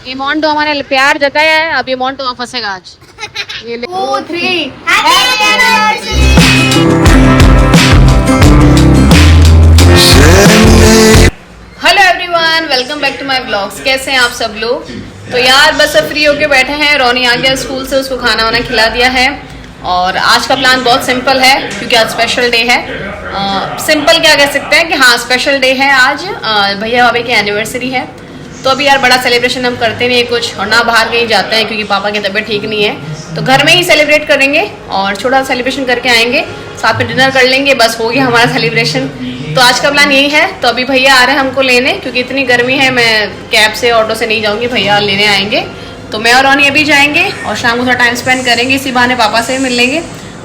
ये मोन्टो हमारे प्यार जताया है, अब ये मोन्टो वहाँ फंसेगा आज। ये 2 3 hello everyone, welcome back to my blogs. कैसे हैं आप सब लोग? तो यार बस अब फ्री होके बैठे हैं। रोनी आ गया स्कूल से, उसको खाना वाना खिला दिया है। और आज का प्लान बहुत सिंपल है क्योंकि आज स्पेशल डे है। सिंपल क्या कह सकते हैं कि हाँ स्पेशल डे है आज। भैया भाभी की एनिवर्सरी है, तो अभी यार बड़ा सेलिब्रेशन हम करते नहीं है कुछ, और ना बाहर कहीं जाते हैं क्योंकि पापा की तबीयत ठीक नहीं है। तो घर में ही सेलिब्रेट करेंगे और छोटा सेलिब्रेशन करके आएंगे, साथ में डिनर कर लेंगे, बस हो गया हमारा सेलिब्रेशन। तो आज का प्लान यही है। तो अभी भैया आ रहे हैं हमको लेने, क्योंकि इतनी गर्मी है, मैं कैब से ऑटो से नहीं जाऊँगी, भैया लेने आएंगे। तो मैं और रोनी अभी जाएंगे और शाम को थोड़ा टाइम स्पेंड करेंगे, इसी बहाने पापा से मिल लेंगे।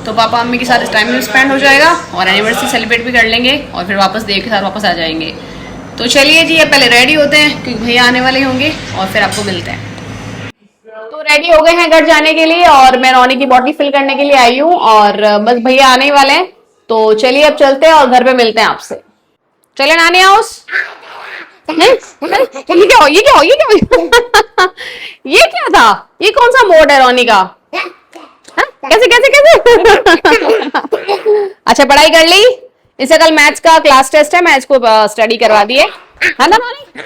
तो पापा मम्मी के साथ इस टाइम में स्पेंड हो जाएगा और एनिवर्सरी सेलिब्रेट भी कर लेंगे और फिर वापस देव के साथ वापस आ जाएंगे। तो चलिए जी, अब पहले रेडी होते हैं क्योंकि भैया आने वाले होंगे और फिर आपको मिलते हैं। तो रेडी हो गए हैं घर जाने के लिए और मैं रोनी की बॉटल फिल करने के लिए आई हूँ और बस भैया आने ही वाले हैं। तो चलिए अब चलते हैं और घर पे मिलते हैं आपसे। चले नानी हाउस। ये क्या हो, ये क्या हो, ये क्या हो? ये क्या था? ये कौन सा मोड है रोनी का? हा? कैसे कैसे कैसे? अच्छा पढ़ाई कर ली? इसे कल मैथ्स का क्लास टेस्ट है, मैं इसको स्टडी करवा दिए है ना रोनी?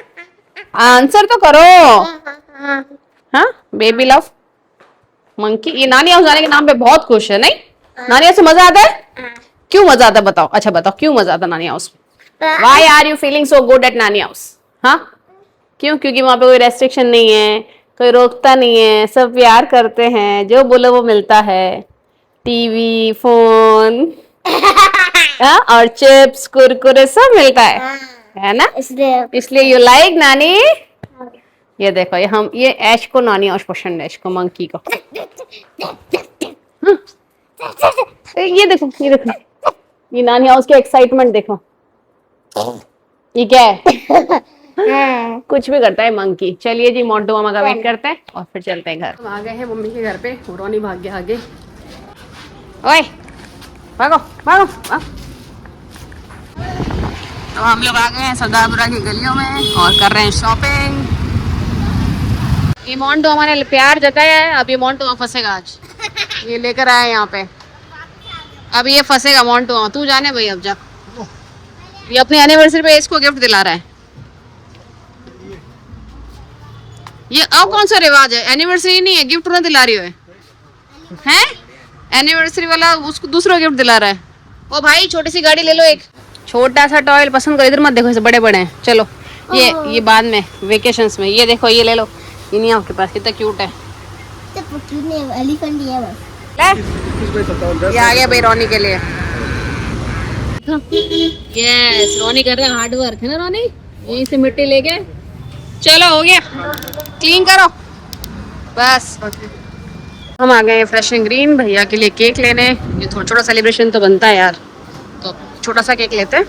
आंसर तो करो। हाँ बेबी लव मंकी। ये नानी हाउस जाने के नाम पे बहुत खुश है, नहीं? नानी हाउस से मजा आता है? क्यों मजा आता है बताओ? अच्छा बताओ क्यों मजा आता है नानी house? Why are you feeling so good at नानी हाउस? हाँ क्यों? क्योंकि वहां पे कोई रेस्ट्रिक्शन नहीं है, कोई रोकता नहीं है, सब प्यार करते हैं, जो बोलो वो मिलता है। टीवी, फोन और चिप्स, कुरकुरे सब मिलता है ना? इसलिए यू लाइक नानी। ये देखो, ये ऐश को नानी हाउस पसंद है, ऐश को मंकी को। हाँ? ये देखो, ये देखो, ये नानी हाउस की एक्साइटमेंट देखो। ये क्या है? कुछ भी करता है मंकी। चलिए जी, मोन्टो मामा का वेट करते हैं और फिर चलते हैं घर। हम आ गए हैं मम्मी के घर पे, रोनी भाग गया आगे। ओए भागो भागो भागो। अब हम लोग आ गए हैं सरदारपुरा की गलियों में और कर रहे हैं शॉपिंग। ये मोन्टो हमारे प्यार जताया है, अब ये मोन्टो वहाँ फंसेगा आज। ये लेकर आए यहाँ पे, अब ये फंसेगा मोन्टो वहाँ। तू जाने भाई, अब जा। ये अपनी एनिवर्सरी पे इसको गिफ्ट दिला रहा है। ये अब कौन सा रिवाज है? एनिवर्सरी नहीं है, गिफ्ट ना दिला रही हो है? एनिवर्सरी वाला उसको दूसरा गिफ्ट दिला रहा है। ओ भाई छोटी सी गाड़ी ले लो, एक छोटा सा टॉयल पसंद करो। इधर मत देखो, ऐसे बड़े बड़े हैं। चलो ये बाद में वेकेशंस में। ये देखो, ये ले लो। ये नहीं आपके पास? कितना क्यूट है। एलिफेंट ये आ गया भाई रोनी के लिए। यस, रोनी कर रहे हैं हार्ड वर्क, है ना रोनी? यहीं से मिट्टी लेके चलो, हो गया, क्लीन करो बस। हम आ गए फ्रेश एंड ग्रीन भैया के लिए केक लेने। ये थोड़ा छोटा सेलिब्रेशन तो बनता है यार, तो छोटा सा केक लेते हैं।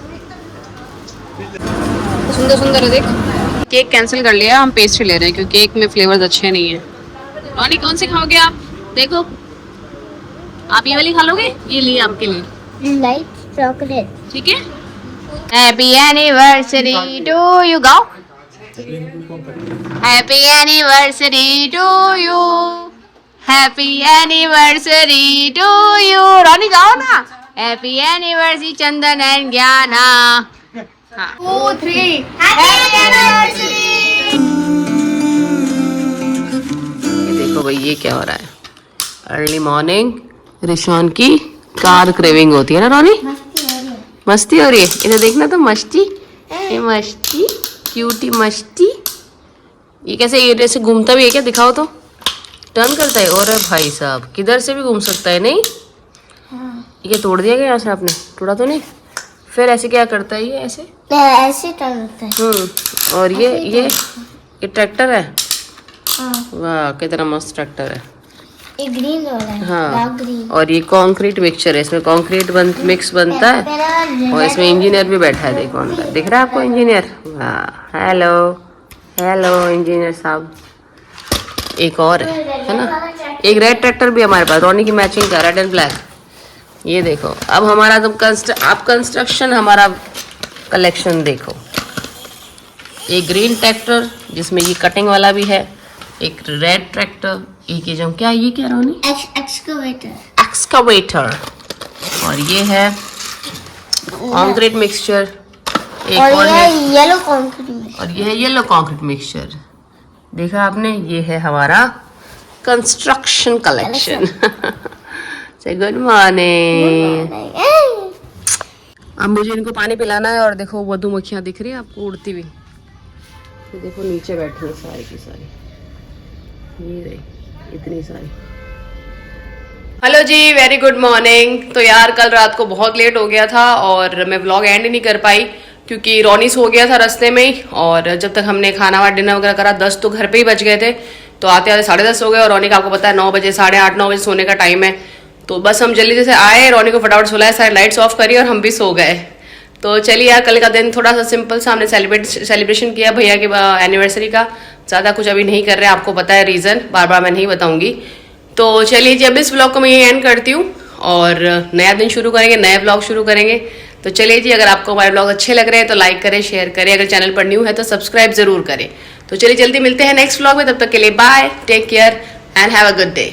सुंदर सुंदर है देख। केक कैंसिल कर लिया, हम पेस्ट्री ले रहे हैं क्योंकि केक में फ्लेवर्स अच्छे नहीं है। रोनी कौन से खाओगे आप? देखो, आप ये वाली खा लोगे? ये लिए आपके लिए लाइट चॉकलेट, ठीक है। हैप्पी एनिवर्सरी टू यू, गाओ। Happy anniversary to you, happy anniversary to you. Ronnie गाओ ना, हैप्पी एनिवर्सरी चंदन एंड ज्ञाना। 2 3 हैप्पी एनिवर्सरी। ये देखो भाई, ये क्या हो रहा है? अर्ली मॉर्निंग रिशान की कार क्रेविंग होती है ना रोनी? मस्ती हो रही है। इधर देखना तो, मस्ती, ये मस्ती, क्यूटी मस्ती। ये कैसे, ये जैसे घूमता भी है क्या? दिखाओ तो। टर्न करता है। और भाई साहब, किधर से भी घूम सकता है, नहीं? ये तोड़ दिया गया यहाँ से? आपने तोड़ा तो नहीं? फिर ऐसे क्या करता है? ये ऐसे ऐसे टर्न होता है। और ये ट्रैक्टर है। वाह कितना मस्त ट्रैक्टर है। ये ग्रीन वाला है। हाँ, ग्रीन। और ये कंक्रीट मिक्सचर है, इसमें कंक्रीट मिक्स बनता है और इसमें इंजीनियर भी बैठा है। देखो अंदर, दिख रहा है आपको इंजीनियर? वाह, हेलो हेलो इंजीनियर साहब। एक और है ना, एक रेड ट्रैक्टर भी हमारे पास, रोनी की मैचिंग का, रेड एंड ब्लैक। ये देखो, अब हमारा तो कंस्ट्रक्शन, हमारा कलेक्शन देखो। एक ग्रीन ट्रैक्टर जिसमें ये कटिंग वाला भी है एक रेड ट्रैक्टर, एक ये जो क्या है, ये क्या रोनी? एक्सकवेटर। एक्सकवेटर। और ये है कंक्रीट मिक्सचर, एक और ये है येलो कंक्रीट। और ये है येलो कंक्रीट मिक्सचर। देखा आपने, ये है हमारा कंस्ट्रक्शन कलेक्शन। Good morning. अब मुझे इनको पानी पिलाना है और देखो मधुमक्खियां दिख रही है आपको उड़ती हुई, तो देखो नीचे बैठी है सारी की सारी, ये रही इतनी सारी। हेलो जी, वेरी गुड मॉर्निंग। तो यार कल रात को बहुत लेट हो गया था और मैं व्लॉग एंड नहीं कर पाई क्योंकि रोनी सो गया था रास्ते में ही, और जब तक हमने खाना डिनर वगैरह करा 10 तो घर पे ही बज गए थे, तो आते आते 10:30 हो गए। और रोनी का आपको पता है 9 बजे 8:30 9 बजे सोने का टाइम है, तो बस हम जल्दी से आए, रोनी को फटाफट सुलाया, सारी लाइट्स ऑफ करी और हम भी सो गए। तो चलिए यार, कल का दिन थोड़ा सा सिंपल सा हमने सेलिब्रेशन किया भैया के एनिवर्सरी का। ज़्यादा कुछ अभी नहीं कर रहे, आपको पता है रीज़न, बार बार मैं नहीं बताऊंगी। तो चलिए जी, अब इस ब्लॉग को मैं यही एंड करती हूँ और नया दिन शुरू करेंगे, नया ब्लॉग शुरू करेंगे। तो चलिए जी, अगर आपको हमारे ब्लॉग अच्छे लग रहे हैं तो लाइक करें, शेयर करें, अगर चैनल पर न्यू है तो सब्सक्राइब जरूर करें। तो चलिए जल्दी मिलते हैं नेक्स्ट ब्लॉग में, तब तक के लिए bye, take care and have a good day.